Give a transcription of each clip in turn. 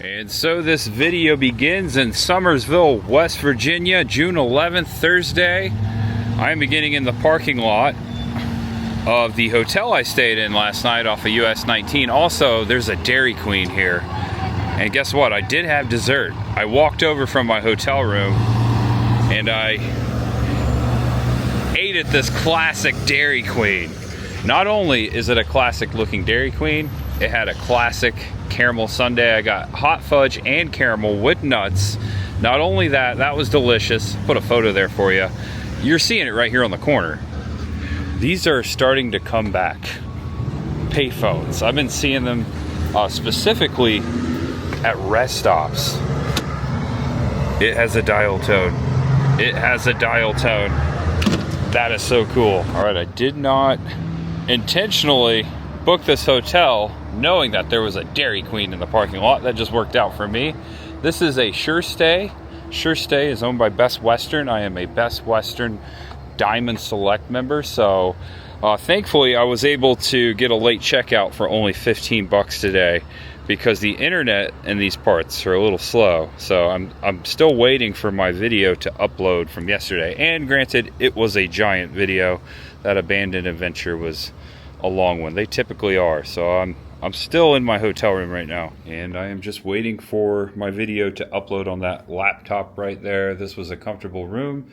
And so this video begins in Summersville, West Virginia, June 11th, Thursday. I am beginning in the parking lot of the hotel I stayed in last night off of US 19. Also, there's a Dairy Queen here. And guess what? I did have dessert. I walked over from my hotel room and I ate at this classic Dairy Queen. Not only is it a classic looking Dairy Queen, it had a classic caramel sundae. I got hot fudge and caramel with nuts. Not only that, that was delicious. Put a photo there for you. You're seeing it right here on the corner. These are starting to come back. Payphones. I've been seeing them specifically at rest stops. It has a dial tone. It has a dial tone. That is so cool. All right, I did not intentionally book this hotel knowing that there was a Dairy Queen in the parking lot. That just worked out for me. This is a Sure Stay. Sure Stay is owned by Best Western. I am a Best Western Diamond Select member, so thankfully I was able to get a late checkout for only 15 bucks today because the internet in these parts are a little slow. So I'm still waiting for my video to upload from yesterday. And granted, it was a giant video. That abandoned adventure was a long one. They typically are. So I'm still in my hotel room right now, and I am just waiting for my video to upload on that laptop right there. This was a comfortable room,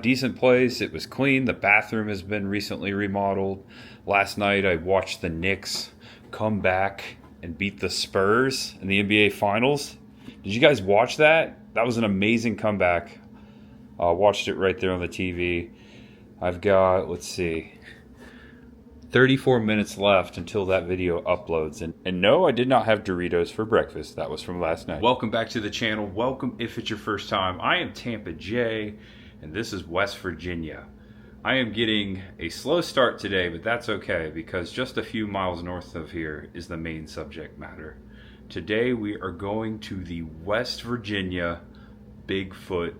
decent place. It was clean. The bathroom has been recently remodeled. Last night I watched the Knicks come back and beat the Spurs in the NBA Finals. Did you guys watch that? That was an amazing comeback. Watched it right there on the TV. I've got, let's see, 34 minutes left until that video uploads. And no, I did not have Doritos for breakfast. That was from last night. Welcome back to the channel. Welcome if it's your first time. I am Tampa J, and this is West Virginia. I am getting a slow start today, but that's okay because just a few miles north of here is the main subject matter. Today we are going to the West Virginia Bigfoot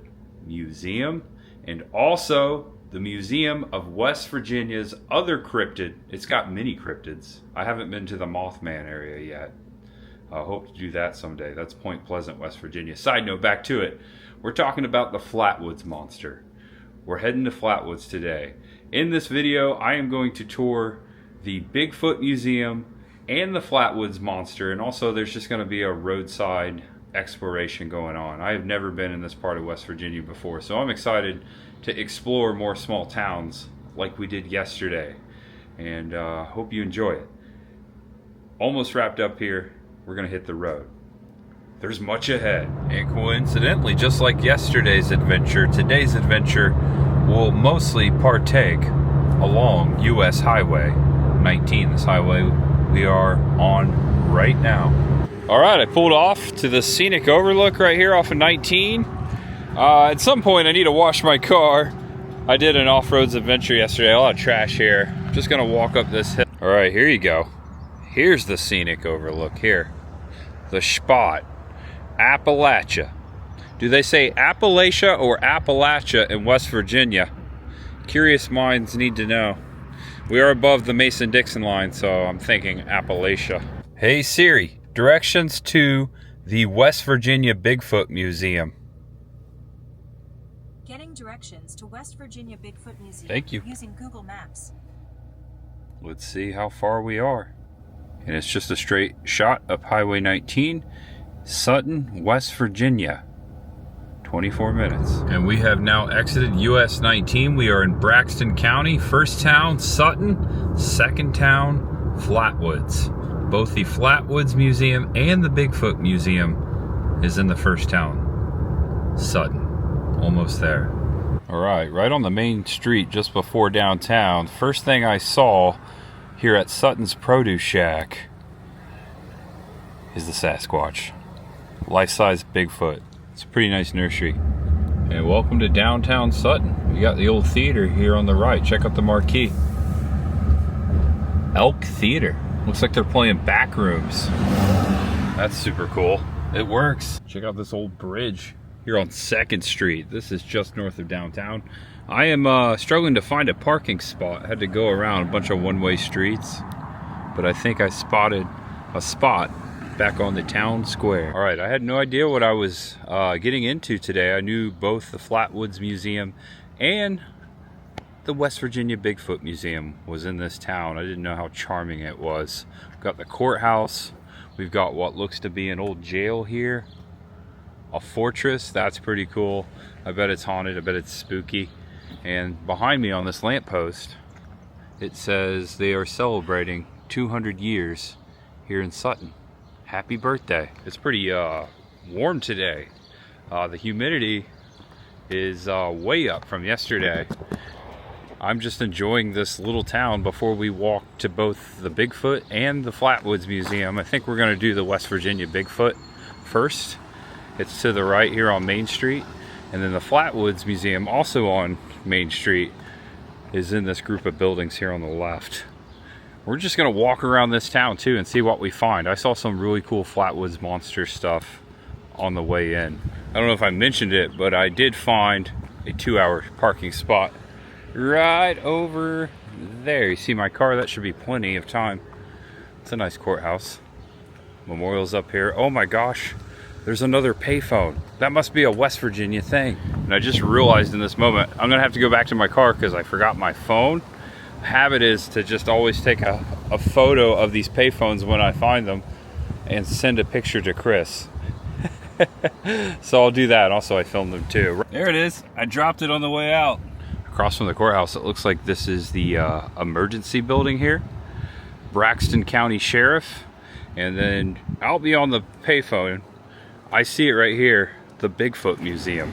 Museum and also the Museum of West Virginia's other cryptid. It's got many cryptids. I haven't been to the Mothman area yet. I hope to do that someday. That's Point Pleasant, West Virginia. Side note, back to it. We're talking about the Flatwoods Monster. We're heading to Flatwoods today. In this video, I am going to tour the Bigfoot Museum and the Flatwoods Monster, and also there's just going to be a roadside exploration going on. I have never been in this part of West Virginia before, so I'm excited to explore more small towns like we did yesterday, and hope you enjoy it. Almost wrapped up here. We're gonna hit the road. There's much ahead, and coincidentally, just like yesterday's adventure, today's adventure will mostly partake along US Highway 19, this highway we are on right now. All right, I pulled off to the scenic overlook right here off of 19. At some point I need to wash my car. I did an off-roads adventure yesterday. A lot of trash here. I'm just gonna walk up this hill. All right, here you go. Here's the scenic overlook here. The spot, Appalachia. Do they say Appalachia or Appalachia in West Virginia? Curious minds need to know. We are above the Mason-Dixon line, so I'm thinking Appalachia. Hey Siri, directions to the West Virginia Bigfoot Museum. Getting directions to West Virginia Bigfoot Museum. Thank you. Using Google Maps. Let's see how far we are. And it's just a straight shot up Highway 19, Sutton, West Virginia. 24 minutes. And we have now exited US 19. We are in Braxton County. First town, Sutton. Second town, Flatwoods. Both the Flatwoods Museum and the Bigfoot Museum is in the first town, Sutton. Almost there. All right, right on the main street just before downtown. First thing I saw here at Sutton's Produce Shack is the Sasquatch. Life-size Bigfoot. It's a pretty nice nursery. And welcome to downtown Sutton. We got the old theater here on the right. Check out the marquee. Elk Theater. Looks like they're playing Backrooms. That's super cool. It works. Check out this old bridge here on 2nd Street. This is just north of downtown. I am struggling to find a parking spot. I had to go around a bunch of one-way streets, but I think I spotted a spot back on the town square. All right, I had no idea what I was getting into today. I knew both the Flatwoods Museum and the West Virginia Bigfoot Museum was in this town. I didn't know how charming it was. We've got the courthouse. We've got what looks to be an old jail here. A fortress, that's pretty cool. I bet it's haunted, I bet it's spooky. And behind me on this lamppost, it says they are celebrating 200 years here in Sutton. Happy birthday. It's pretty warm today. The humidity is way up from yesterday. I'm just enjoying this little town before we walk to both the Bigfoot and the Flatwoods Museum. I think we're gonna do the West Virginia Bigfoot first. It's to the right here on Main Street. And then the Flatwoods Museum, also on Main Street, is in this group of buildings here on the left. We're just gonna walk around this town too and see what we find. I saw some really cool Flatwoods Monster stuff on the way in. I don't know if I mentioned it, but I did find a 2-hour parking spot right over there. You see my car? That should be plenty of time. It's a nice courthouse. Memorial's up here. Oh my gosh, there's another payphone. That must be a West Virginia thing. And I just realized in this moment, I'm gonna have to go back to my car because I forgot my phone. Habit is to just always take a photo of these payphones when I find them and send a picture to Chris. So I'll do that. Also, I filmed them too. There it is. I dropped it on the way out. Across from the courthouse, it looks like this is the emergency building here. Braxton County Sheriff. And then out beyond the payphone, I see it right here, the Bigfoot Museum.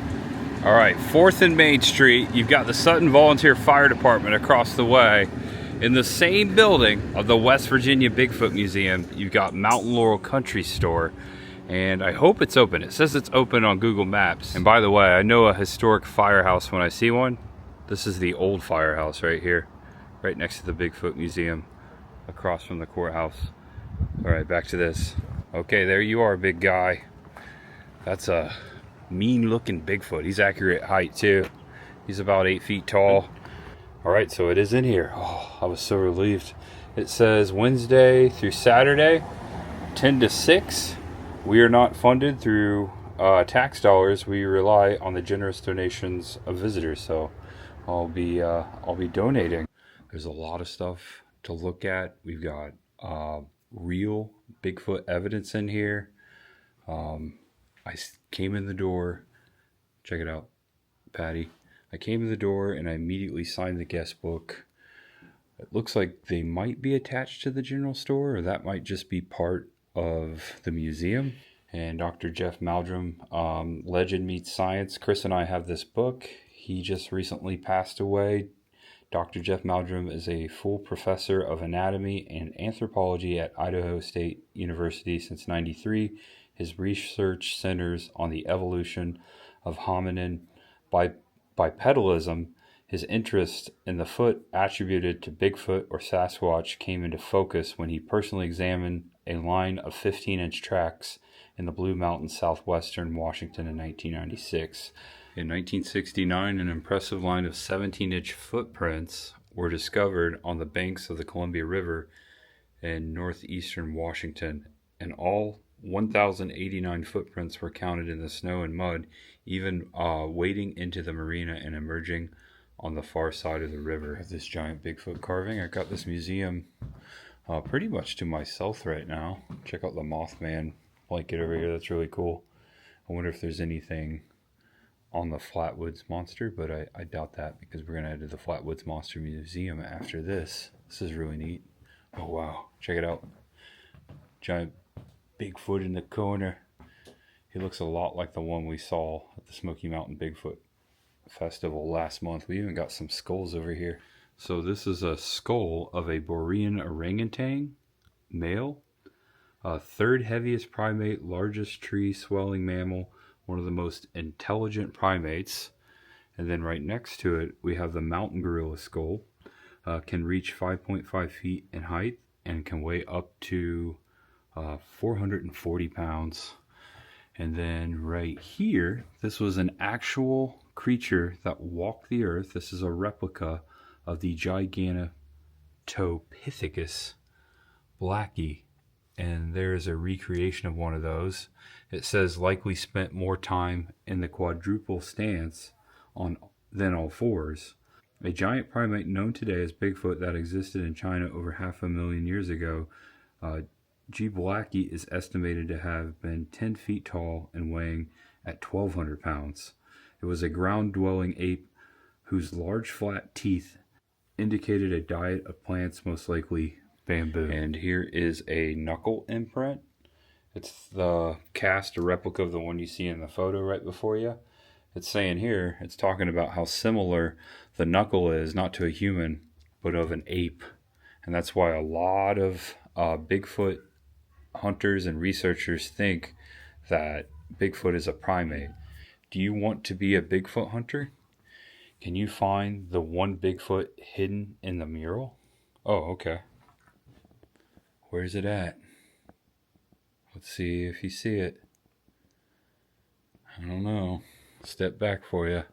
All right, 4th and Main Street, you've got the Sutton Volunteer Fire Department across the way. In the same building of the West Virginia Bigfoot Museum, you've got Mountain Laurel Country Store. And I hope it's open. It says it's open on Google Maps. And by the way, I know a historic firehouse when I see one. This is the old firehouse right here, right next to the Bigfoot Museum, across from the courthouse. All right, back to this. Okay, there you are, big guy. That's a mean looking Bigfoot. He's accurate height too. He's about 8 feet tall. All right, so it is in here. Oh, I was so relieved. It says Wednesday through Saturday, 10 to 6. We are not funded through tax dollars. We rely on the generous donations of visitors. So I'll be donating. There's a lot of stuff to look at. We've got real Bigfoot evidence in here. I came in the door, check it out, Patty. I came in the door and I immediately signed the guest book. It looks like they might be attached to the general store, or that might just be part of the museum. And Dr. Jeff Meldrum, Legend Meets Science. Chris and I have this book. He just recently passed away. Dr. Jeff Meldrum is a full professor of anatomy and anthropology at Idaho State University since '93. His research centers on the evolution of hominin bipedalism. His interest in the foot attributed to Bigfoot or Sasquatch came into focus when he personally examined a line of 15-inch tracks in the Blue Mountains, southwestern Washington in 1996. In 1969, an impressive line of 17-inch footprints were discovered on the banks of the Columbia River in northeastern Washington, and all 1,089 footprints were counted in the snow and mud, even wading into the marina and emerging on the far side of the river. This giant Bigfoot carving. I got this museum pretty much to myself right now. Check out the Mothman blanket over here. That's really cool. I wonder if there's anything on the Flatwoods Monster, but I doubt that because we're going to head to the Flatwoods Monster Museum after this. This is really neat. Oh, wow. Check it out. Giant Bigfoot in the corner. He looks a lot like the one we saw at the Smoky Mountain Bigfoot Festival last month. We even got some skulls over here. So this is a skull of a Borean orangutan, male. Third heaviest primate, largest tree swelling mammal, one of the most intelligent primates. And then right next to it, we have the mountain gorilla skull. Can reach 5.5 feet in height and can weigh up to 440 pounds. And then right here, this was an actual creature that walked the earth. This is a replica of the Gigantopithecus blackie. and there's a recreation of one of those. It says likely spent more time in the quadruple stance than all fours. A giant primate known today as Bigfoot that existed in China over 500,000 years ago, G. Blackie is estimated to have been 10 feet tall and weighing at 1,200 pounds. It was a ground-dwelling ape whose large flat teeth indicated a diet of plants, most likely bamboo. And here is a knuckle imprint. It's the cast, a replica of the one you see in the photo right before you. It's saying here, it's talking about how similar the knuckle is, not to a human, but of an ape. And that's why a lot of Bigfoot hunters and researchers think that Bigfoot is a primate. Do you want to be a Bigfoot hunter? Can you find the one Bigfoot hidden in the mural? Oh, okay. Where's it at? Let's see if you see it. I don't know. Step back for you.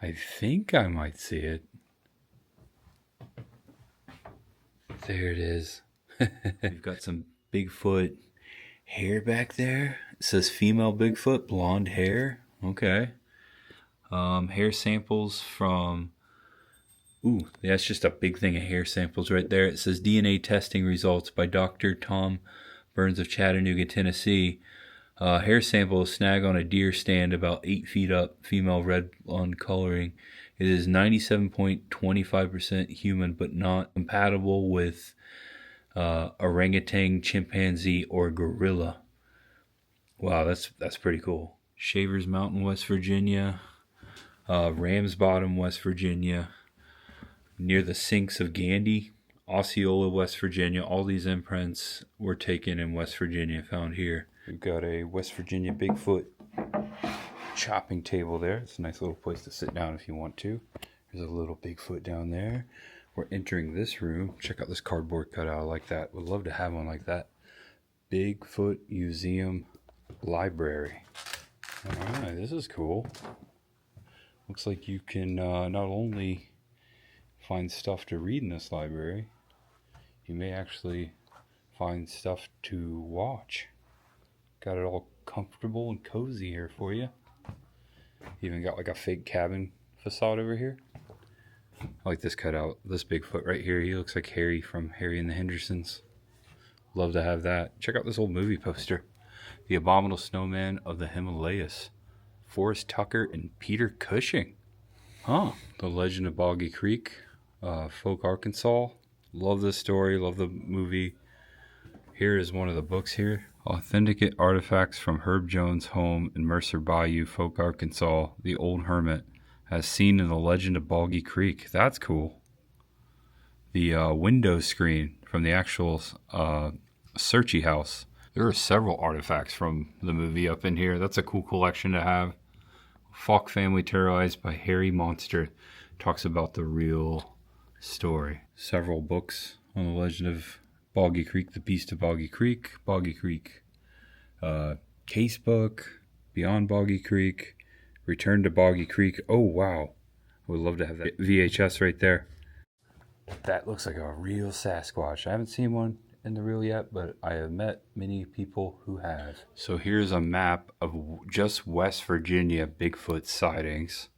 I think I might see it. There it is. You've got some Bigfoot hair back there. It says female Bigfoot, blonde hair. Okay. Hair samples from... Ooh, that's just a big thing of hair samples right there. It says DNA testing results by Dr. Tom Burns of Chattanooga, Tennessee. Hair sample snag on a deer stand about 8 feet up, female red blonde coloring. It is 97.25% human, but not compatible with orangutan, chimpanzee, or gorilla. Wow, that's pretty cool. Shavers Mountain, West Virginia. Rams Bottom, West Virginia. Near the Sinks of Gandy, Osceola, West Virginia. All these imprints were taken in West Virginia, found here. We've got a West Virginia Bigfoot chopping table there. It's a nice little place to sit down if you want to. There's a little Bigfoot down there. We're entering this room. Check out this cardboard cutout. I like that. Would love to have one like that. Bigfoot Museum Library. Alright, this is cool. Looks like you can not only find stuff to read in this library, you may actually find stuff to watch. Got it all comfortable and cozy here for you. Even got like a fake cabin facade over here. I like this cutout. This Bigfoot right here. He looks like Harry from Harry and the Hendersons. Love to have that. Check out this old movie poster. The Abominable Snowman of the Himalayas. Forrest Tucker and Peter Cushing. Huh. The Legend of Boggy Creek. Folk, Arkansas. Love this story. Love the movie. Here is one of the books here. Authenticate artifacts from Herb Jones' home in Mercer Bayou, Folk, Arkansas. The Old Hermit, as seen in the Legend of Boggy Creek. That's cool. The window screen from the actual Searchy house. There are several artifacts from the movie up in here. That's a cool collection to have. Falk family terrorized by hairy monster. Talks about the real story. Several books on the Legend of Boggy Creek, The Beast of Boggy Creek, Case Book, Beyond Boggy Creek, Return to Boggy Creek. Oh, wow. I would love to have that VHS right there. That looks like a real Sasquatch. I haven't seen one in the real yet, but I have met many people who have. So here's a map of just West Virginia Bigfoot sightings.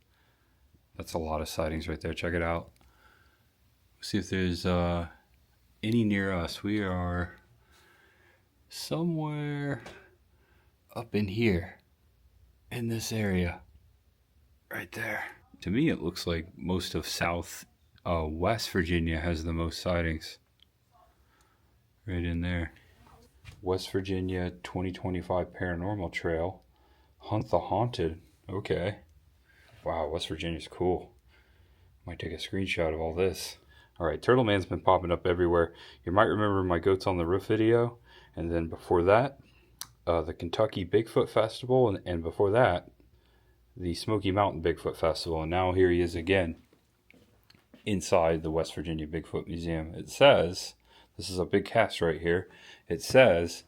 That's a lot of sightings right there. Check it out. See if there's any near us. We are somewhere up in here, in this area, right there. To me, it looks like most of West Virginia has the most sightings. Right in there. West Virginia 2025 Paranormal Trail. Hunt the Haunted. Okay. Wow, West Virginia's cool. Might take a screenshot of all this. Alright, Turtle Man's been popping up everywhere. You might remember my Goats on the Roof video. And then before that, the Kentucky Bigfoot Festival. And before that, the Smoky Mountain Bigfoot Festival. And now here he is again inside the West Virginia Bigfoot Museum. It says, this is a big cast right here. It says,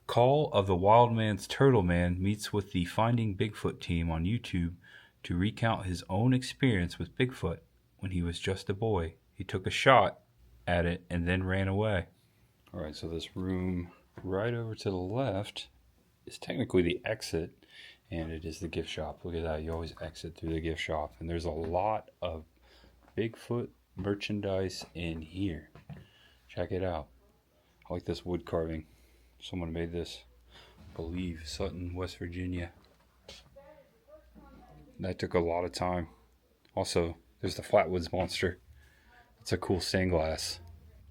Call of the Wild Man's Turtle Man meets with the Finding Bigfoot team on YouTube to recount his own experience with Bigfoot when he was just a boy. He took a shot at it and then ran away. All right, so this room right over to the left is technically the exit, and it is the gift shop. Look at that, you always exit through the gift shop, and there's a lot of Bigfoot merchandise in here. Check it out. I like this wood carving. Someone made this, I believe, Sutton, West Virginia. That took a lot of time. Also, there's the Flatwoods Monster. It's a cool stained glass.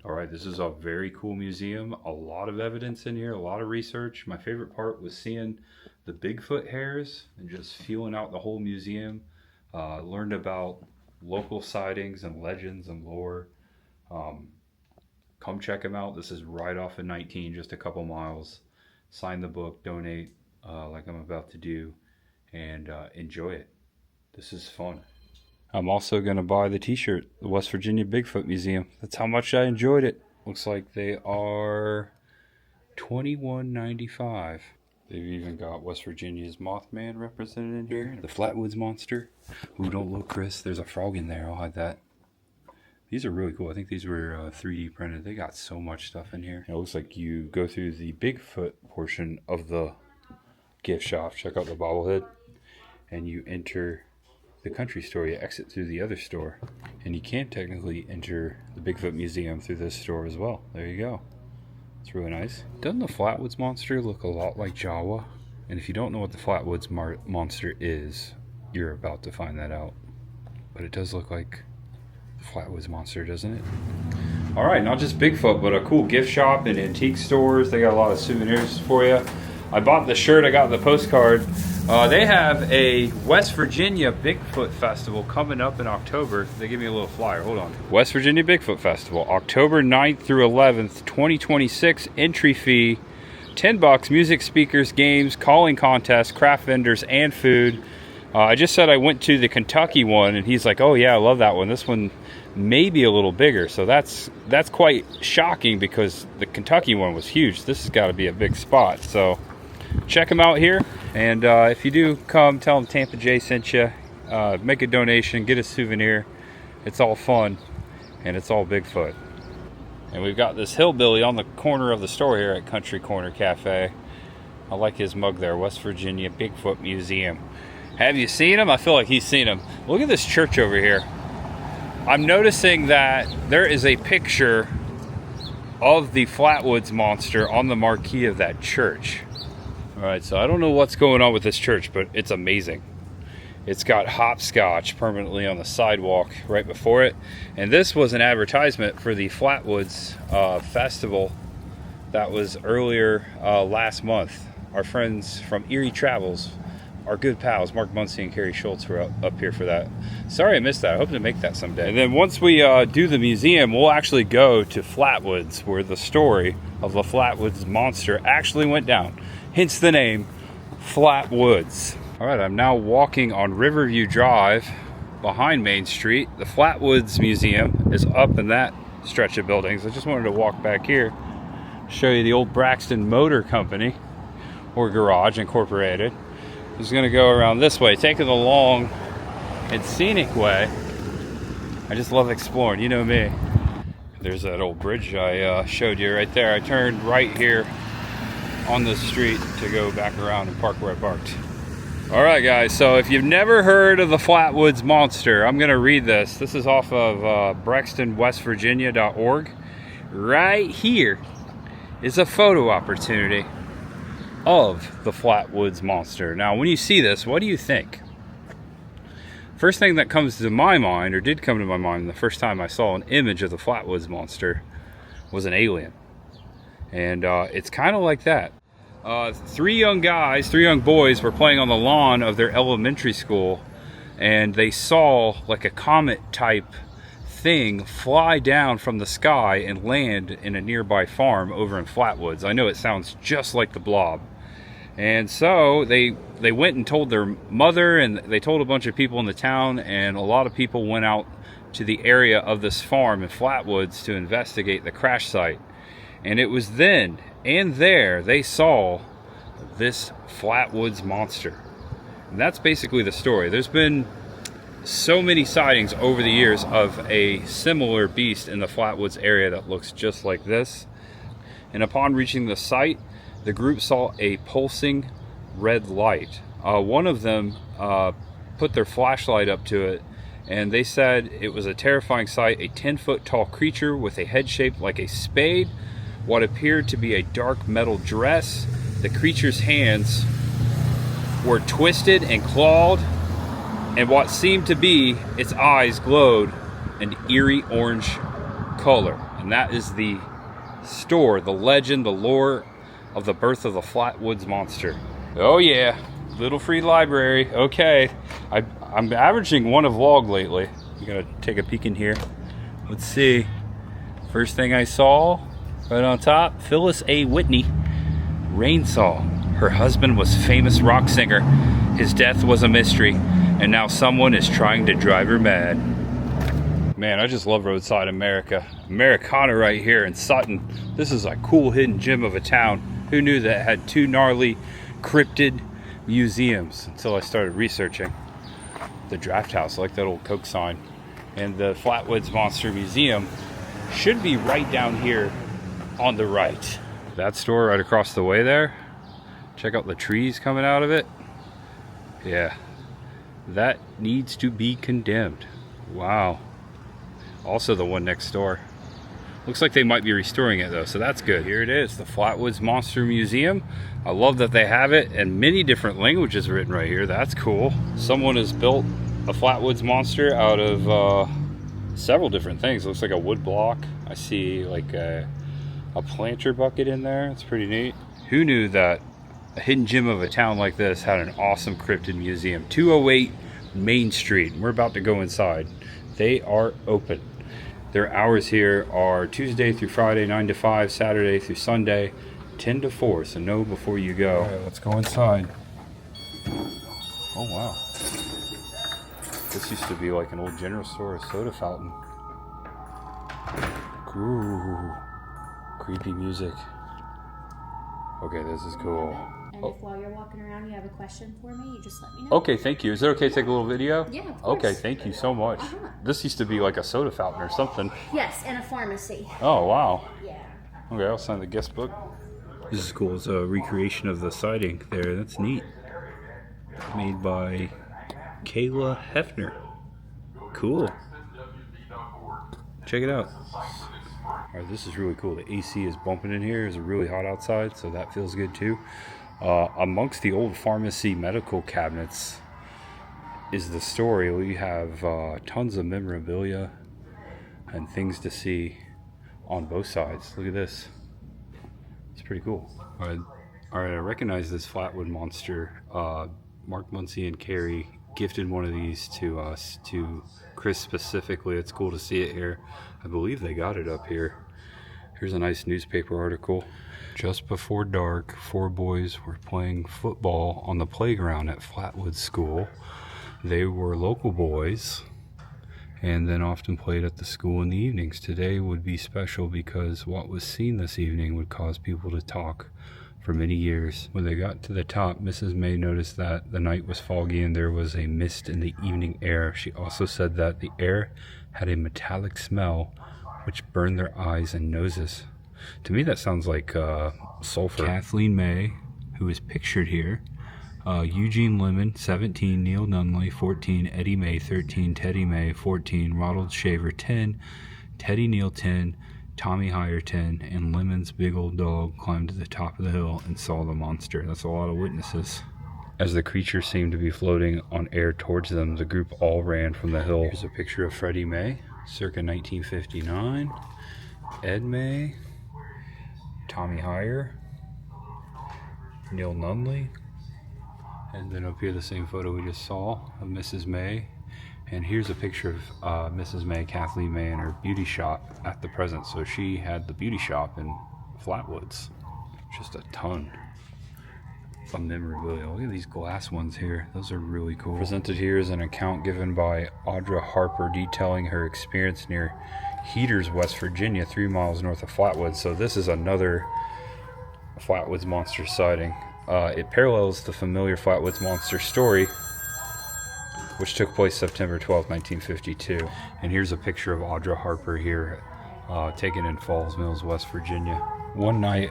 All right, this is a very cool museum. A lot of evidence in here, a lot of research. My favorite part was seeing the Bigfoot hairs and just feeling out the whole museum. Learned about local sightings and legends and lore. Come check them out. This is right off of 19, just a couple miles. Sign the book, donate like I'm about to do, and enjoy it. This is fun. I'm also going to buy the t-shirt, the West Virginia Bigfoot Museum. That's how much I enjoyed it. Looks like they are $21.95. They've even got West Virginia's Mothman represented in here. The Flatwoods Monster. Ooh, don't look, Chris. There's a frog in there. I'll hide that. These are really cool. I think these were 3D printed. They got so much stuff in here. It looks like you go through the Bigfoot portion of the gift shop. Check out the bobblehead. And you enter the country store. You exit through the other store. And you can technically enter the Bigfoot Museum through this store as well. There you go. It's really nice. Doesn't the Flatwoods Monster look a lot like Jawa? And if you don't know what the Flatwoods Monster is, you're about to find that out. But it does look like the Flatwoods Monster, doesn't it? All right, not just Bigfoot, but a cool gift shop and antique stores. They got a lot of souvenirs for you. I bought the shirt, I got the postcard. They have a West Virginia Bigfoot Festival coming up in October. They give me a little flyer, hold on. West Virginia Bigfoot Festival, October 9th through 11th, 2026. Entry fee, $10. Music, speakers, games, calling contests, craft vendors, and food. I just said I went to the Kentucky one, and he's like, oh yeah, I love that one. This one may be a little bigger, so that's quite shocking because the Kentucky one was huge. This has got to be a big spot, so check them out here. And if you do come, tell them Tampa J sent you. Make a donation, get a souvenir. It's all fun, and it's all Bigfoot. And we've got this hillbilly on the corner of the store here at Country Corner Cafe. I like his mug there, West Virginia Bigfoot Museum. Have you seen him? I feel like he's seen him. Look at this church over here. I'm noticing that there is a picture of the Flatwoods Monster on the marquee of that church. All right, so I don't know what's going on with this church, but it's amazing. It's got hopscotch permanently on the sidewalk right before it. And this was an advertisement for the Flatwoods Festival that was earlier last month. Our friends from Erie Travels, our good pals, Mark Muncie and Carrie Schultz, were up here for that. Sorry I missed that. I hope to make that someday. And then once we do the museum, we'll actually go to Flatwoods, where the story of the Flatwoods Monster actually went down. Hence the name, Flatwoods. All right, I'm now walking on Riverview Drive behind Main Street. The Flatwoods Museum is up in that stretch of buildings. I just wanted to walk back here, show you the old Braxton Motor Company, or Garage Incorporated. I'm just gonna go around this way, taking the long and scenic way. I just love exploring, you know me. There's that old bridge I showed you right there. I turned right here on the street to go back around and park where I parked. All right, guys, so if you've never heard of the Flatwoods Monster, I'm gonna read this. This is off of BraxtonWestVirginia.org. Right here is a photo opportunity of the Flatwoods Monster. Now, when you see this, what do you think? First thing that comes to my mind, or did come to my mind the first time I saw an image of the Flatwoods Monster, was an alien. And it's kind of like that. Three young boys were playing on the lawn of their elementary school, and they saw like a comet type thing fly down from the sky and land in a nearby farm over in Flatwoods. I know it sounds just like the Blob. And so they went and told their mother, and they told a bunch of people in the town, and a lot of people went out to the area of this farm in Flatwoods to investigate the crash site. And it was then and there they saw this Flatwoods Monster. And that's basically the story. There's been so many sightings over the years of a similar beast in the Flatwoods area that looks just like this. and upon reaching the site, the group saw a pulsing red light. One of them put their flashlight up to it, and they said it was a terrifying sight. A 10-foot tall creature with a head shaped like a spade, what appeared to be a dark metal dress. The creature's hands were twisted and clawed, and what seemed to be its eyes glowed an eerie orange color. And that is the story, the legend, the lore of the birth of the Flatwoods Monster. Oh yeah, little free library. Okay, I'm averaging one a vlog lately. You gotta take a peek in here. Let's see. First thing I saw, right on top, Phyllis A. Whitney, Rainsaw. Her husband was famous rock singer. His death was a mystery, and now someone is trying to drive her mad. Man, I just love Roadside America. Americana right here in Sutton. This is a cool hidden gem of a town. Who knew that it had 2 gnarly cryptid museums until I started researching. The Draft House, I like that old Coke sign. And the Flatwoods Monster Museum should be right down here on the right. That store right across the way there. Check out the trees coming out of it. Yeah, that needs to be condemned. Wow. Also the one next door. Looks like they might be restoring it though, so that's good. Here it is, the Flatwoods Monster Museum. I love that they have it in many different languages written right here. That's cool. Someone has built a Flatwoods Monster out of several different things. Looks like a wood block. I see like a planter bucket in there. It's pretty neat. Who knew that a hidden gem of a town like this had an awesome cryptid museum? 208 Main Street. We're about to go inside. They are open. Their hours here are Tuesday through Friday, 9 to 5, Saturday through Sunday, 10 to 4. So know before you go. All right, let's go inside. Oh, wow. This used to be like an old general store soda fountain. Ooh, creepy music. Okay, this is cool. And if while you're walking around you have a question for me, you just let me know. Okay, thank you. Is it okay to take a little video? Yeah, of course. Okay, thank you so much. This used to be like a soda fountain or something. Yes, and a pharmacy. Oh, wow. Yeah. Okay, I'll sign the guest book. This is cool. It's a recreation of the sighting there. That's neat. Made by Kayla Hefner. Cool. Check it out. Alright, this is really cool. The AC is bumping in here. It's really hot outside, so that feels good too. Amongst the old pharmacy medical cabinets is the story. We have tons of memorabilia and things to see on both sides. Look at this. It's pretty cool. Alright, I recognize this Flatwood Monster. Mark Muncie and Carrie gifted one of these to us, to Chris specifically. It's cool to see it here. I believe they got it up here. Here's a nice newspaper article. Just before dark, 4 boys were playing football on the playground at Flatwood School. They were local boys and then often played at the school in the evenings. Today would be special because what was seen this evening would cause people to talk for many years. When they got to the top, Mrs. May noticed that the night was foggy and there was a mist in the evening air. She also said that the air had a metallic smell which burned their eyes and noses. To me that sounds like sulfur. Kathleen May, who is pictured here, Eugene Lemon, 17, Neil Nunley, 14, Eddie May, 13, Teddy May, 14, Ronald Shaver, 10, Teddy Neal, 10, Tommy Hire, 10, and Lemon's big old dog climbed to the top of the hill and saw the monster. That's a lot of witnesses. As the creature seemed to be floating on air towards them, the group all ran from the hill. Here's a picture of Freddie May, circa 1959, Ed May, Tommy Hire, Neil Nunley, and then up here the same photo we just saw of Mrs. May. And here's a picture of Mrs. May, Kathleen May, in her beauty shop at the present. So she had the beauty shop in Flatwoods. Just a ton of memorabilia. Look at these glass ones here. Those are really cool. Presented here is an account given by Audra Harper detailing her experience near Heaters, West Virginia, 3 miles north of Flatwoods. So this is another Flatwoods Monster sighting. It parallels the familiar Flatwoods Monster story, which took place September 12, 1952. And here's a picture of Audra Harper here, taken in Falls Mills, West Virginia. One night,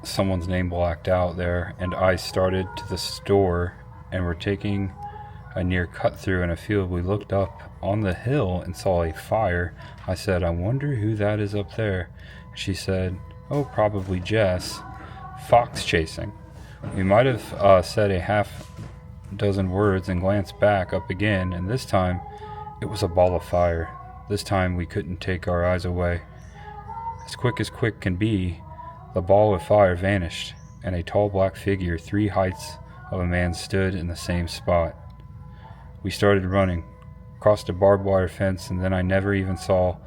someone's name blacked out there, and I started to the store and were taking a near cut through in a field. We looked up on the hill and saw a fire. I said, I wonder who that is up there. She said, oh, probably Jess. Fox chasing. We might have said a half dozen words and glanced back up again, and this time it was a ball of fire. This time we couldn't take our eyes away. As quick can be, the ball of fire vanished, and a tall black figure 3 heights of a man stood in the same spot. We started running, crossed a barbed wire fence, and then I never even saw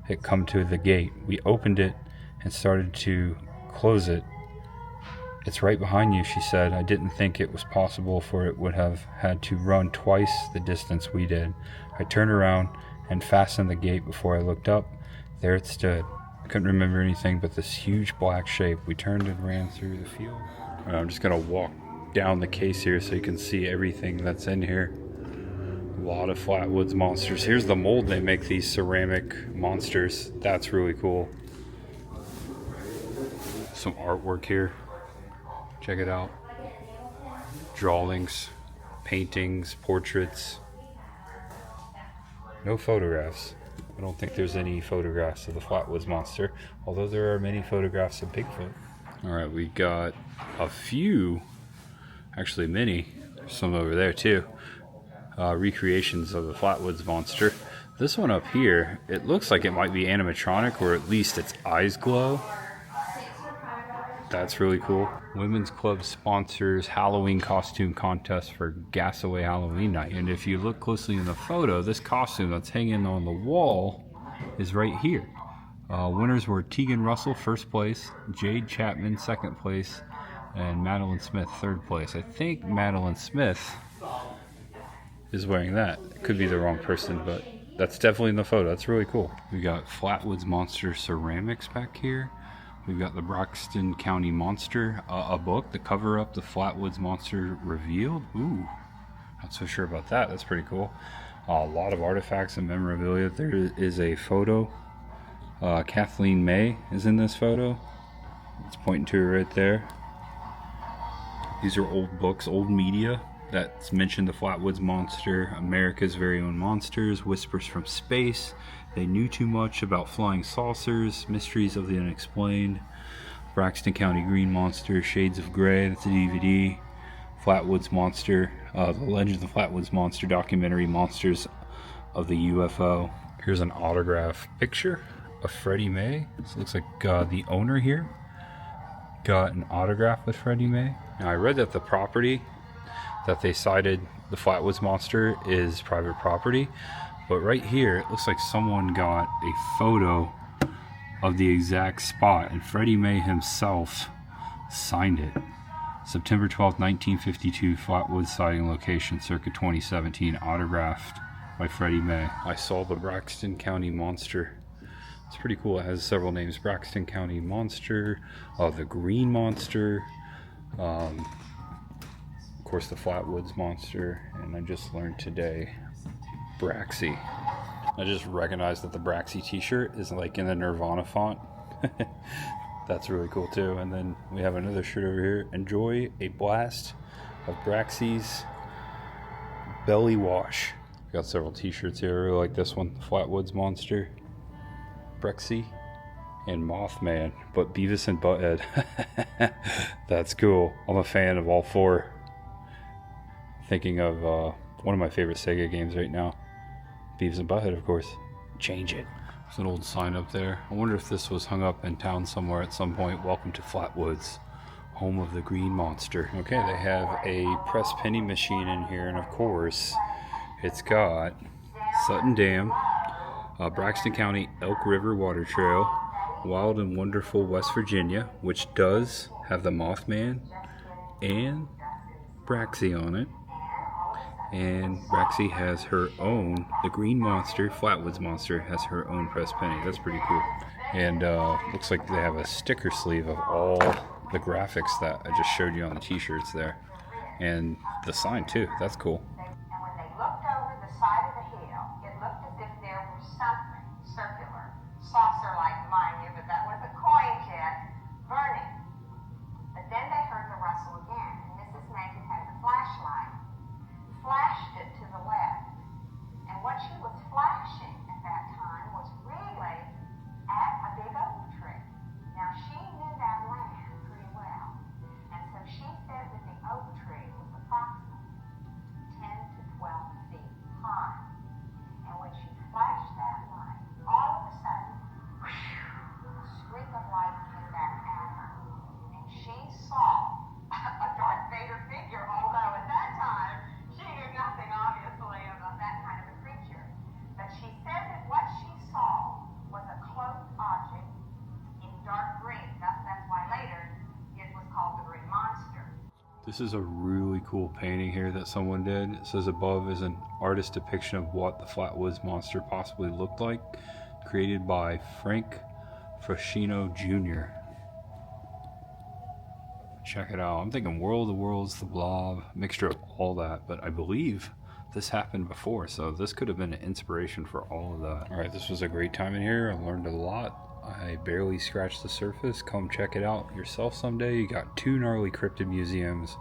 it come to the gate. We opened it and started to close it. It's right behind you, she said. I didn't think it was possible, for it would have had to run twice the distance we did. I turned around and fastened the gate. Before I looked up, there it stood. I couldn't remember anything but this huge black shape. We turned and ran through the field. I'm just going to walk down the case here so you can see everything that's in here. A lot of Flatwoods monsters. Here's the mold they make these ceramic monsters. That's really cool. Some artwork here. Check it out. Drawings, paintings, portraits. No photographs. I don't think there's any photographs of the Flatwoods Monster, although there are many photographs of Bigfoot. Alright, we got a few, actually many, there's some over there too, recreations of the Flatwoods Monster. This one up here, it looks like it might be animatronic, or at least its eyes glow. That's really cool. Women's Club sponsors Halloween costume contest for Gasaway Halloween night. And if you look closely in the photo, this costume that's hanging on the wall is right here. Winners were Tegan Russell, first place, Jade Chapman, second place, and Madeline Smith, third place. I think Madeline Smith is wearing that. It could be the wrong person, but that's definitely in the photo. That's really cool. We got Flatwoods Monster ceramics back here. We've got the Braxton County Monster, a book, the cover up, the Flatwoods Monster Revealed. Ooh, not so sure about that. That's pretty cool. A lot of artifacts and memorabilia. There is a photo. Kathleen May is in this photo. It's pointing to her right there. These are old books, old media that's mentioned the Flatwoods Monster, America's Very Own Monsters, Whispers from Space, They Knew Too Much About Flying Saucers, Mysteries of the Unexplained, Braxton County Green Monster, Shades of Grey, that's a DVD, Flatwoods Monster, The Legend of the Flatwoods Monster documentary, Monsters of the UFO. Here's an autograph picture of Freddie May. This looks like the owner here got an autograph with Freddie May. Now I read that the property that they cited the Flatwoods Monster is private property, but right here it looks like someone got a photo of the exact spot, and Freddie May himself signed it. September 12th, 1952, Flatwoods sighting location, circa 2017, autographed by Freddie May. I saw the Braxton County Monster. It's pretty cool. It has several names. Braxton County Monster, the Green Monster, of course the Flatwoods Monster, and I just learned today Braxy. I just recognized that the Braxy t-shirt is like in the Nirvana font. That's really cool too. And then we have another shirt over here. Enjoy a blast of Braxy's Belly Wash. Got several t-shirts here. I really like this one, the Flatwoods Monster, Braxy, and Mothman, but Beavis and Butthead. That's cool. I'm a fan of all four. Thinking of one of my favorite Sega games right now, Beavis and Butthead, of course. Change it. There's an old sign up there. I wonder if this was hung up in town somewhere at some point. Welcome to Flatwoods, home of the Green Monster. Okay, they have a press penny machine in here, and of course, it's got Sutton Dam, Braxton County Elk River Water Trail, Wild and Wonderful West Virginia, which does have the Mothman and Braxy on it. And Braxy has her own, the Green Monster, Flatwoods Monster, has her own press penny. That's pretty cool. And looks like they have a sticker sleeve of all the graphics that I just showed you on the t-shirts there. And the sign too, that's cool. And when they looked over the side of the hill, it looked as if there was something circular, saucer-like, mind you, but that was a coin jet, This is a really cool painting here that someone did. It says above is an artist's depiction of what the Flatwoods Monster possibly looked like, created by Frank Frascino Jr. Check it out. I'm thinking World of Worlds, The Blob, mixture of all that, but I believe this happened before, so this could have been an inspiration for all of that. All right, this was a great time in here. I learned a lot. I barely scratched the surface. Come check it out yourself someday. You got 2 gnarly cryptid museums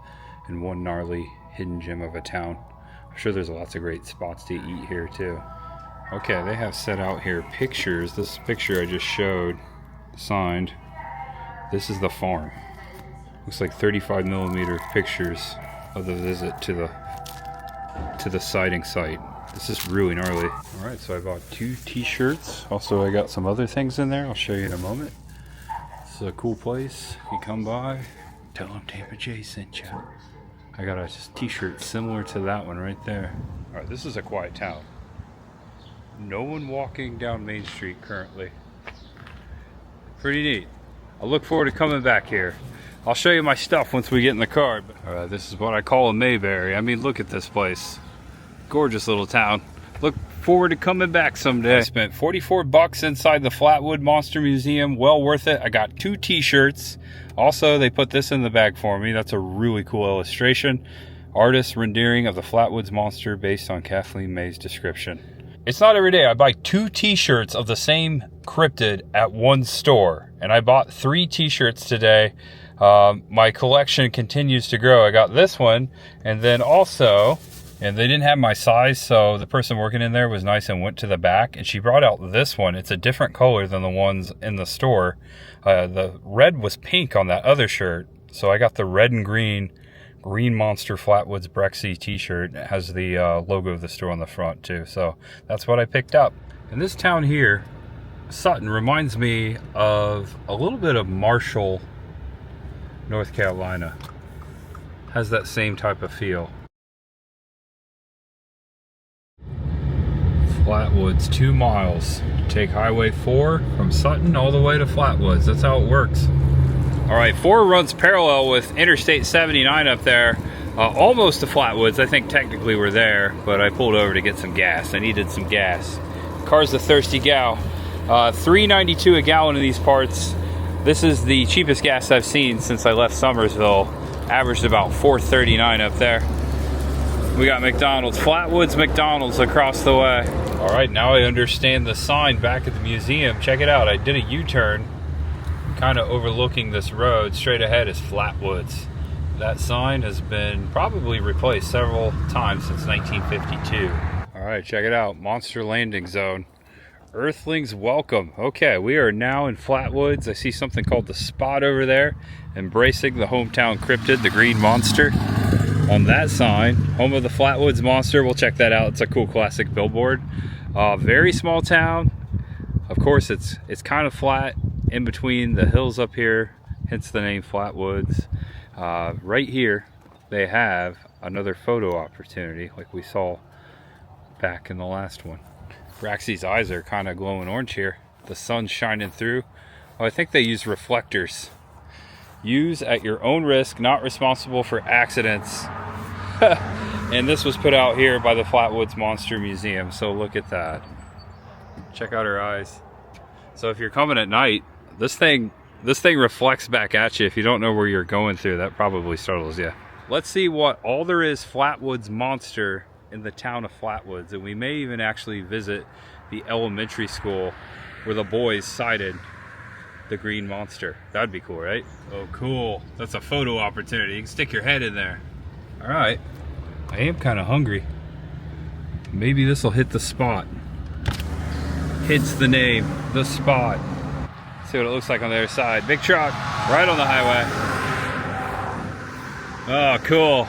and 1 gnarly hidden gem of a town. I'm sure there's lots of great spots to eat here too. Okay, they have set out here pictures. This picture I just showed, signed. This is the farm. Looks like 35mm pictures of the visit to the sighting site. This is really gnarly. All right, so I bought 2 t-shirts. Also, I got some other things in there. I'll show you in a moment. This is a cool place. You come by, tell them Tampa J sent you. I got a t-shirt similar to that one right there. All right, this is a quiet town. No one walking down Main Street currently. Pretty neat. I look forward to coming back here. I'll show you my stuff once we get in the car. All right, this is what I call a Mayberry. I mean, look at this place. Gorgeous little town. Look forward to coming back someday. I spent 44 bucks inside the Flatwood Monster Museum. Well worth it. I got 2 t-shirts. Also, they put this in the bag for me. That's a really cool illustration. Artist rendering of the Flatwoods Monster based on Kathleen May's description. It's not every day I buy 2 t-shirts of the same cryptid at one store. And I bought 3 t-shirts today. My collection continues to grow. I got this one, and then also, and they didn't have my size, so the person working in there was nice and went to the back, and she brought out this one. It's a different color than the ones in the store. The red was pink on that other shirt, so I got the red and green Monster Flatwoods Brexy t-shirt. It has the logo of the store on the front too, so that's what I picked up. And this town here, Sutton, reminds me of a little bit of Marshall, North Carolina. Has that same type of feel. Flatwoods, 2 miles. Take Highway 4 from Sutton all the way to Flatwoods. That's how it works. All right, 4 runs parallel with Interstate 79 up there. Almost to Flatwoods. I think technically we're there, but I pulled over to get some gas. I needed some gas. Car's a thirsty gal. $3.92 a gallon in these parts. This is the cheapest gas I've seen since I left Summersville. Averaged about $4.39 up there. We got McDonald's, Flatwoods McDonald's across the way. All right, now I understand the sign back at the museum. Check it out. I did a U-turn, kind of overlooking this road. Straight ahead is Flatwoods. That sign has been probably replaced several times since 1952. All right, check it out. Monster landing zone. Earthlings welcome. Okay, we are now in Flatwoods. I see something called the Spot over there, embracing the hometown cryptid, the green monster. On that sign, home of the Flatwoods Monster. We'll check that out. It's a cool classic billboard. Very small town. Of course, it's kind of flat in between the hills up here, hence the name Flatwoods. Right here, they have another photo opportunity like we saw back in the last one. Braxy's eyes are kind of glowing orange here. The sun's shining through. Oh, I think they use reflectors. Use at your own risk, not responsible for accidents. And this was put out here by the Flatwoods Monster Museum, so look at that. Check out her eyes. So if you're coming at night, this thing reflects back at you. If you don't know where you're going through, that probably startles you. Let's see what all there is Flatwoods Monster in the town of Flatwoods, and we may even actually visit the elementary school where the boys sighted the green monster. That'd be cool, right? Oh, cool. That's a photo opportunity. You can stick your head in there. All right. I am kind of hungry. Maybe this will hit the spot. Hits the name, the Spot. See what it looks like on the other side. Big truck, right on the highway. Oh, cool.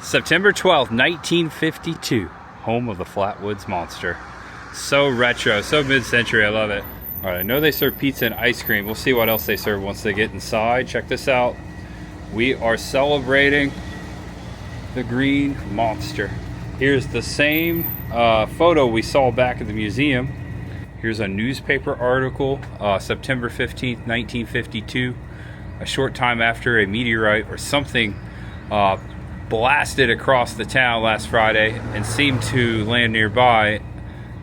September 12th, 1952. Home of the Flatwoods Monster. So retro, so mid-century, I love it. All right, I know they serve pizza and ice cream. We'll see what else they serve once they get inside. Check this out. We are celebrating the green monster. Here's the same photo we saw back at the museum. Here's a newspaper article, September 15th, 1952. a short time after a meteorite or something blasted across the town last Friday and seemed to land nearby.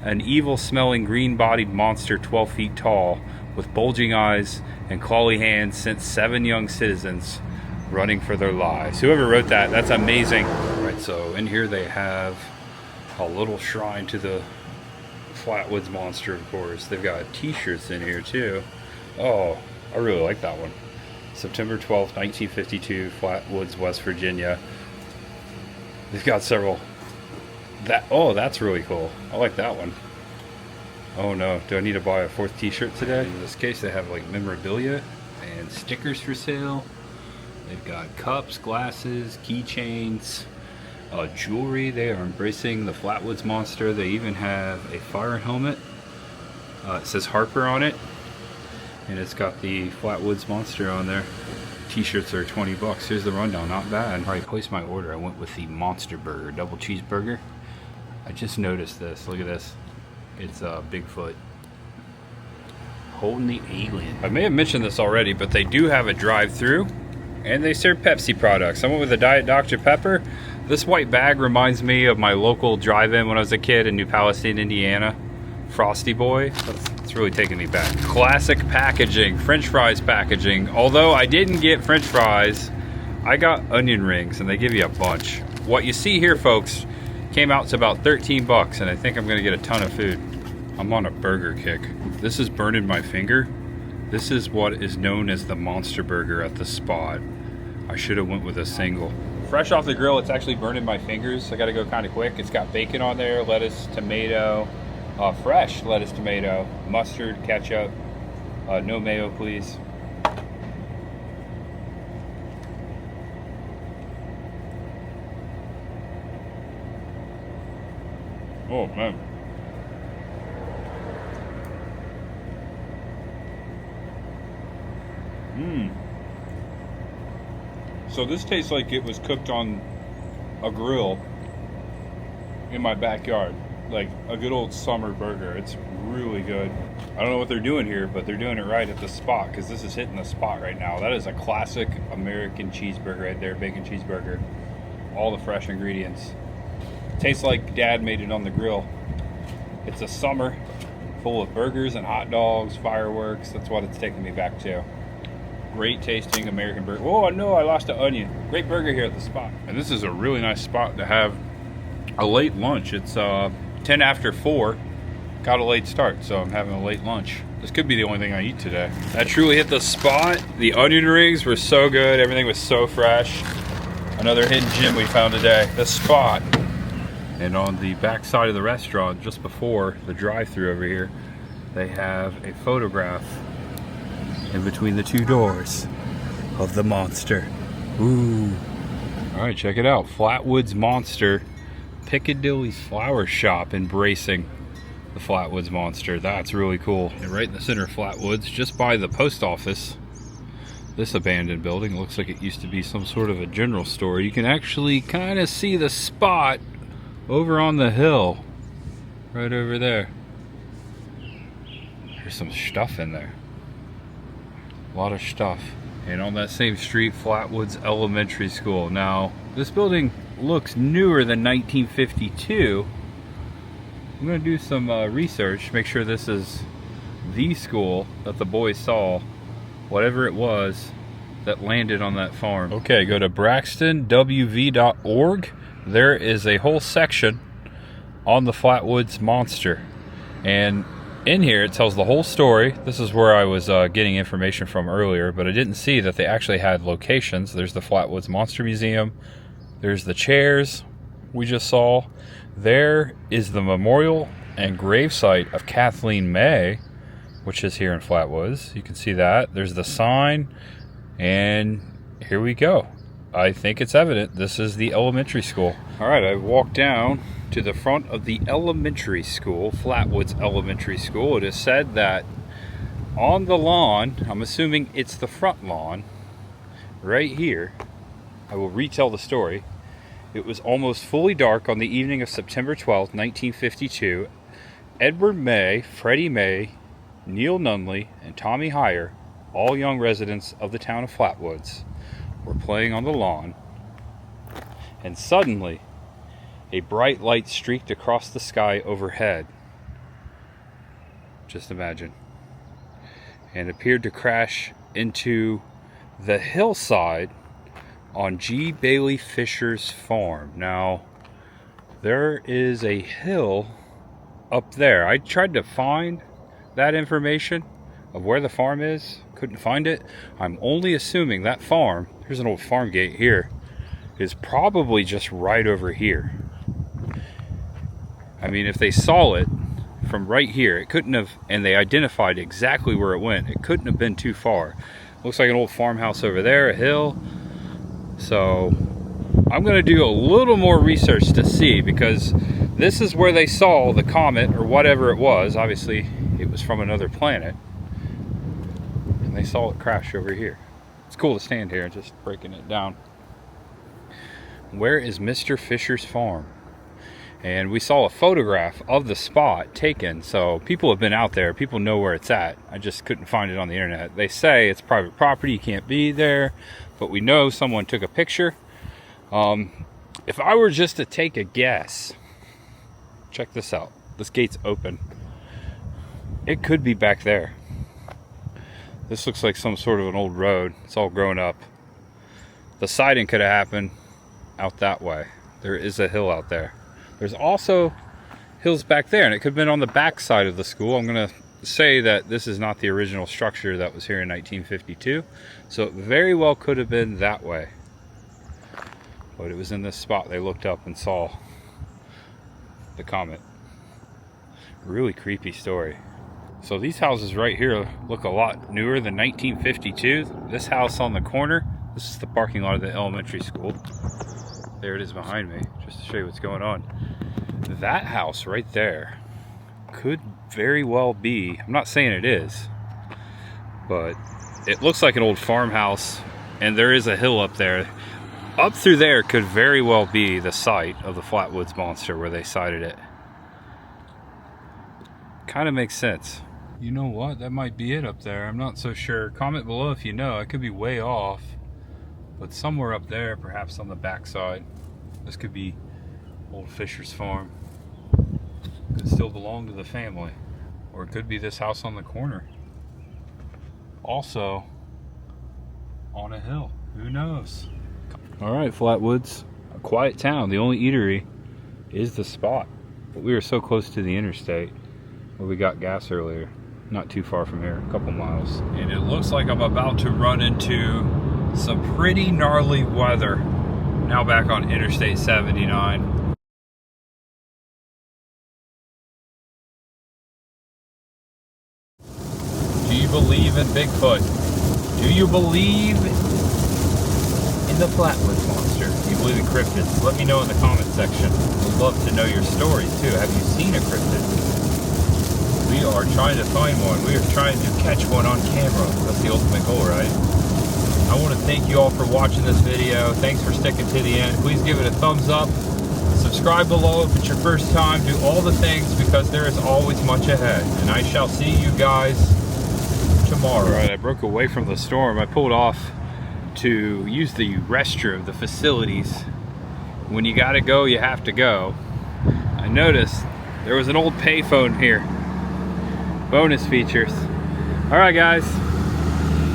An evil-smelling green-bodied monster 12 feet tall with bulging eyes and clawy hands sent 7 young citizens running for their lives. Whoever wrote that, that's amazing. All right, so in here they have a little shrine to the Flatwoods Monster, of course. They've got t-shirts in here too. Oh, I really like that one. September 12th, 1952, Flatwoods, West Virginia. They've got several. Oh, that's really cool. I like that one. Oh no, do I need to buy a 4th t-shirt today? In this case, they have like memorabilia and stickers for sale. They've got cups, glasses, keychains, jewelry. They are embracing the Flatwoods Monster. They even have a fire helmet. It says Harper on it, and it's got the Flatwoods Monster on there. T-shirts are 20 bucks. Here's the rundown, not bad. I already placed my order. I went with the Monster Burger, double cheeseburger. I just noticed this. Look at this. It's Bigfoot holding the alien. I may have mentioned this already, but they do have a drive-through, and they serve Pepsi products. I went with a Diet Dr. Pepper. This white bag reminds me of my local drive-in when I was a kid in New Palestine, Indiana. Frosty Boy. It's really taking me back. Classic packaging, French fries packaging. Although I didn't get French fries, I got onion rings, and they give you a bunch. What you see here, folks, came out to about 13 bucks, and I think I'm gonna get a ton of food. I'm on a burger kick. This is burning my finger. This is what is known as the Monster Burger at the spot. I should have went with a single. Fresh off the grill, it's actually burning my fingers. I gotta go kind of quick. It's got bacon on there, lettuce, tomato, fresh lettuce, tomato, mustard, ketchup, no mayo, please. Oh man. So this tastes like it was cooked on a grill in my backyard. Like a good old summer burger. It's really good. I don't know what they're doing here, but they're doing it right at the spot, because this is hitting the spot right now. That is a classic American cheeseburger right there, bacon cheeseburger. All the fresh ingredients. Tastes like Dad made it on the grill. It's a summer full of burgers and hot dogs, fireworks. That's what it's taking me back to. Great tasting American burger. Oh no, I lost an onion. Great burger here at the spot. And this is a really nice spot to have a late lunch. It's 10 after 4. Got a late start, so I'm having a late lunch. This could be the only thing I eat today. That truly hit the spot. The onion rings were so good. Everything was so fresh. Another hidden gem we found today. The spot. And on the back side of the restaurant, just before the drive-thru over here, they have a photograph in between the 2 doors of the monster. Ooh. All right, check it out. Flatwoods Monster, Piccadilly's flower shop, embracing the Flatwoods Monster. That's really cool. And right in the center of Flatwoods, just by the post office, this abandoned building looks like it used to be some sort of a general store. You can actually kind of see the spot over on the hill, right over there. There's some stuff in there. A lot of stuff. And on that same street, Flatwoods Elementary School. Now, this building looks newer than 1952. I'm going to do some research, make sure this is the school that the boys saw, whatever it was that landed on that farm. Okay, go to braxtonwv.org. There is a whole section on the Flatwoods Monster. And in here, it tells the whole story. This is where I was getting information from earlier, but I didn't see that they actually had locations. There's the Flatwoods Monster Museum. There's the chairs we just saw. There is the memorial and gravesite of Kathleen May, which is here in Flatwoods. You can see that. There's the sign, and here we go. I think it's evident this is the elementary school. All right, I've walked down to the front of the elementary school, Flatwoods Elementary School. It is said that on the lawn, I'm assuming it's the front lawn, right here, I will retell the story. It was almost fully dark on the evening of September 12th, 1952. Edward May, Freddie May, Neil Nunley, and Tommy Heyer all young residents of the town of Flatwoods were playing on the lawn, and suddenly a bright light streaked across the sky overhead. Just imagine. And appeared to crash into the hillside on G. Bailey Fisher's farm. Now, there is a hill up there. I tried to find that information of where the farm is. Couldn't find it. I'm only assuming that farm, here's an old farm gate here, is probably just right over here. I mean, if they saw it from right here, it couldn't have, and they identified exactly where it went, it couldn't have been too far. Looks like an old farmhouse over there, a hill. So I'm going to do a little more research to see, because this is where they saw the comet or whatever it was. Obviously it was from another planet, and they saw it crash over here. It's cool to stand here just breaking it down. Where is Mr. Fisher's farm? And we saw a photograph of the spot taken, so people have been out there, people know where it's at. I just couldn't find it on the internet. They say it's private property, you can't be there, but we know someone took a picture. If I were just to take a guess, check this out. This gate's open. It could be back there. This looks like some sort of an old road. It's all grown up. The sighting could have happened out that way. There is a hill out there. There's also hills back there, and it could have been on the back side of the school. I'm going to say that this is not the original structure that was here in 1952, so it very well could have been that way. But it was in this spot they looked up and saw the comet. Really creepy story. So these houses right here look a lot newer than 1952. This house on the corner, this is the parking lot of the elementary school. There it is behind me, just to show you what's going on. That house right there could very well be, I'm not saying it is, but it looks like an old farmhouse, and there is a hill up there. Up through there could very well be the site of the Flatwoods Monster where they sighted it. Kind of makes sense. You know what? That might be it up there. I'm not so sure. Comment below if you know. I could be way off. But somewhere up there, perhaps on the backside, this could be old Fisher's farm. Could still belong to the family. Or it could be this house on the corner. Also on a hill. Who knows? Alright, Flatwoods. A quiet town. The only eatery is the spot. But we were so close to the interstate where we got gas earlier. Not too far from here, a couple miles. And it looks like I'm about to run into some pretty gnarly weather. Now back on Interstate 79. Do you believe in Bigfoot? Do you believe in the Flatwoods Monster? Do you believe in cryptids? Let me know in the comment section. I'd love to know your stories too. Have you seen a cryptid? We are trying to find one. We are trying to catch one on camera. That's the ultimate goal, right? I want to thank you all for watching this video. Thanks for sticking to the end. Please give it a thumbs up. Subscribe below if it's your first time. Do all the things, because there is always much ahead. And I shall see you guys tomorrow. All right, I broke away from the storm. I pulled off to use the restroom, the facilities. When you gotta go, you have to go. I noticed there was an old payphone here. Bonus features. All right, guys.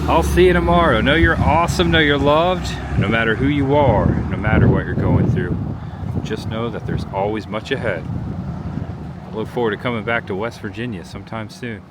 I'll see you tomorrow. Know you're awesome. Know you're loved. No matter who you are, no matter what you're going through, just know that there's always much ahead. I look forward to coming back to West Virginia sometime soon.